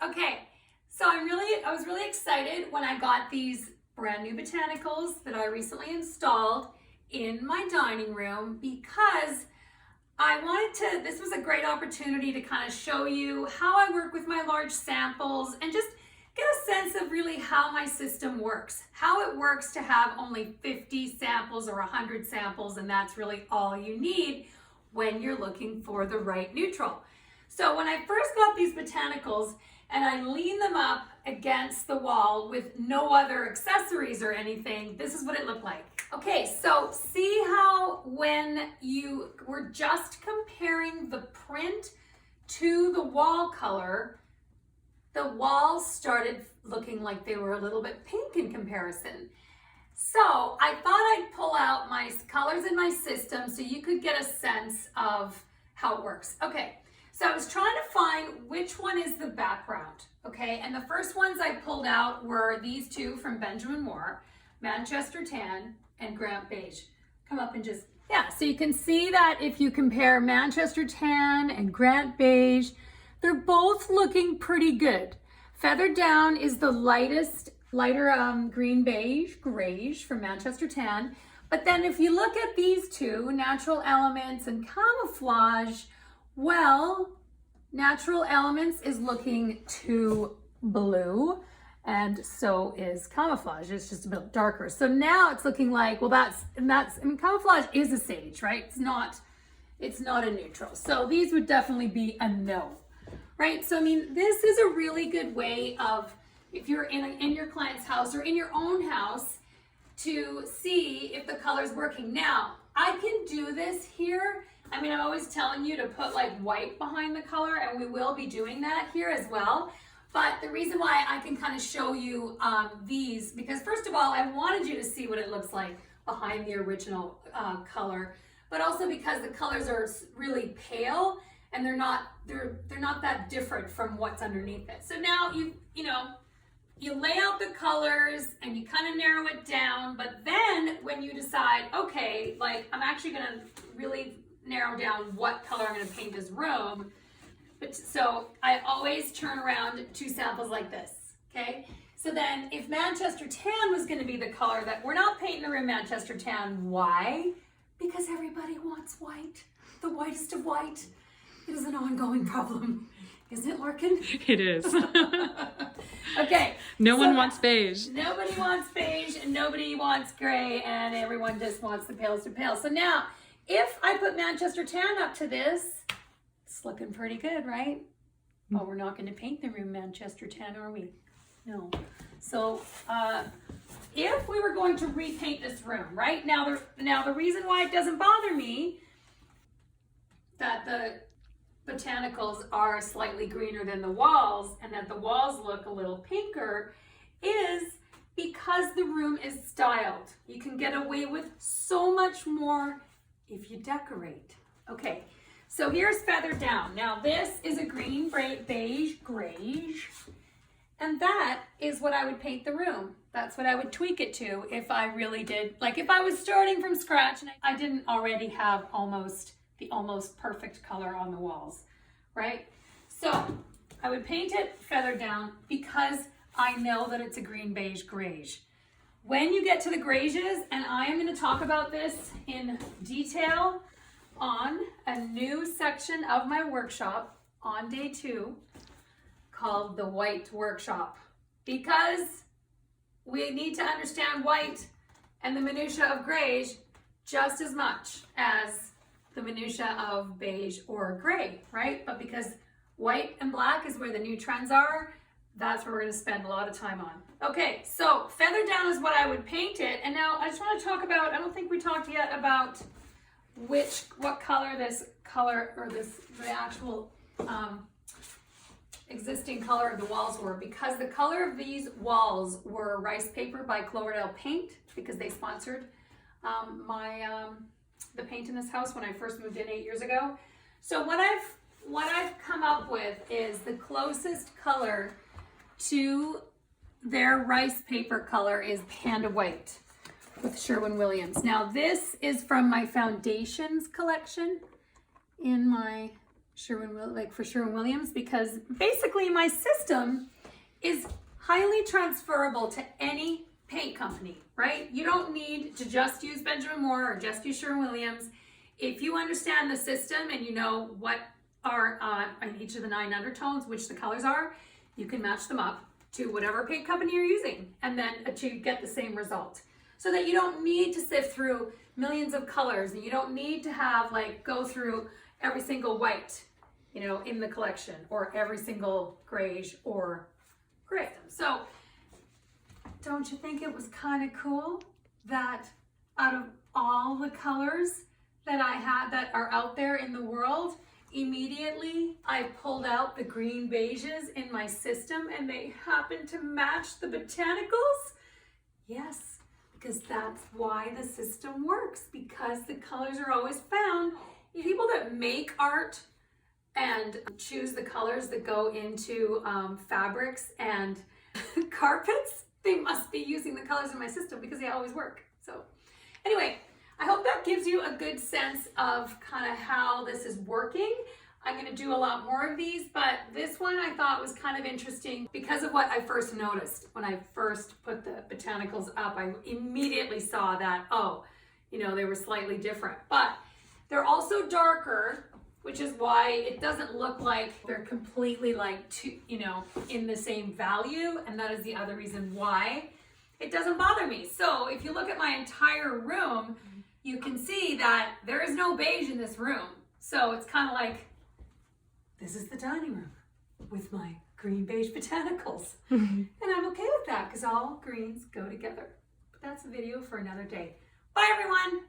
Okay, so I was really excited when I got these brand new botanicals that I recently installed in my dining room because this was a great opportunity to kind of show you how I work with my large samples and just get a sense of really how my system works, how it works to have only 50 samples or 100 samples, and that's really all you need when you're looking for the right neutral. So when I first got these botanicals and I leaned them up against the wall with no other accessories or anything, this is what it looked like. Okay, so see how when you were just comparing the print to the wall color, the walls started looking like they were a little bit pink in comparison. So I thought I'd pull out my colors in my system so you could get a sense of how it works. Okay, so I was trying to find which one is the background, okay? And the first ones I pulled out were these two from Benjamin Moore, Manchester Tan and Grant Beige. Come up and just, yeah, so you can see that if you compare Manchester Tan and Grant Beige, they're both looking pretty good. Feathered Down is the lighter green beige, grayish from Manchester Tan. But then if you look at these two, Natural Elements and Camouflage, well, Natural Elements is looking too blue, and so is Camouflage. It's just a bit darker. So now it's looking like, well, I mean, Camouflage is a sage, right? It's not a neutral. So these would definitely be a no, right? So, I mean, this is a really good way of, if you're in your client's house or in your own house, to see if the color's working. Now, I can do this here. I mean, I'm always telling you to put like white behind the color, and we will be doing that here as well. But the reason why I can kind of show you these, because first of all, I wanted you to see what it looks like behind the original color, but also because the colors are really pale and they're not that different from what's underneath it. So now you lay out the colors and you kind of narrow it down, but then when you decide, okay, like I'm actually gonna really narrow down what color I'm gonna paint this room, so I always turn around two samples like this, okay? So then if Manchester Tan was gonna be the color that we're not painting the room Manchester Tan, why? Because everybody wants white, the whitest of white. It is an ongoing problem. Isn't it, Larkin? It is. Okay. No one wants beige. Nobody wants beige and nobody wants gray, and everyone just wants the palest of pale. So now, if I put Manchester Tan up to this, it's looking pretty good, right? Oh, we're not going to paint the room Manchester Tan, are we? No. So, if we were going to repaint this room, right? Now the reason why it doesn't bother me that the botanicals are slightly greener than the walls and that the walls look a little pinker is because the room is styled. You can get away with so much more if you decorate. Okay, so here's Feathered Down. Now this is a green, beige, grayish, and that is what I would paint the room. That's what I would tweak it to if I really did, like if I was starting from scratch and I didn't already have the almost perfect color on the walls, right? So I would paint it Feathered Down because I know that it's a green, beige, grayish. When you get to the grayish, and I am going to talk about this in detail on a new section of my workshop on day 2 called the White Workshop, because we need to understand white and the minutia of grayish just as much as the minutia of beige or gray, right? But because white and black is where the new trends are, that's where we're going to spend a lot of time on. Okay, so Feathered Down is what I would paint it. And now I just want to talk about, I don't think we talked yet about what color the actual existing color of the walls were, because the color of these walls were Rice Paper by Cloverdale Paint, because they sponsored the paint in this house when I first moved in 8 years ago. So what I've come up with is the closest color to their rice paper color is Panda White with Sherwin-Williams. Now this is from my foundations collection in my for Sherwin-Williams, because basically my system is highly transferable to any paint company, right? You don't need to just use Benjamin Moore or just use Sherwin-Williams. If you understand the system and you know what are in each of the 9 undertones, which the colors are, you can match them up to whatever paint company you're using and then achieve, get the same result. So that you don't need to sift through millions of colors, and you don't need to have go through every single white, in the collection, or every single grayish or gray. So don't you think it was kind of cool that out of all the colors that I had that are out there in the world, immediately I pulled out the green beiges in my system and they happened to match the botanicals? Yes, because that's why the system works, because the colors are always found. People that make art and choose the colors that go into fabrics and carpets, they must be using the colors in my system because they always work. So anyway, I hope that gives you a good sense of kind of how this is working. I'm going to do a lot more of these, but this one I thought was kind of interesting because of what I first noticed. When I first put the botanicals up, I immediately saw that, they were slightly different. But they're also darker, which is why it doesn't look like they're completely in the same value. And that is the other reason why it doesn't bother me. So if you look at my entire room, you can see that there is no beige in this room. So it's kind of like, this is the dining room with my green beige botanicals. And I'm okay with that because all greens go together. But that's a video for another day. Bye everyone.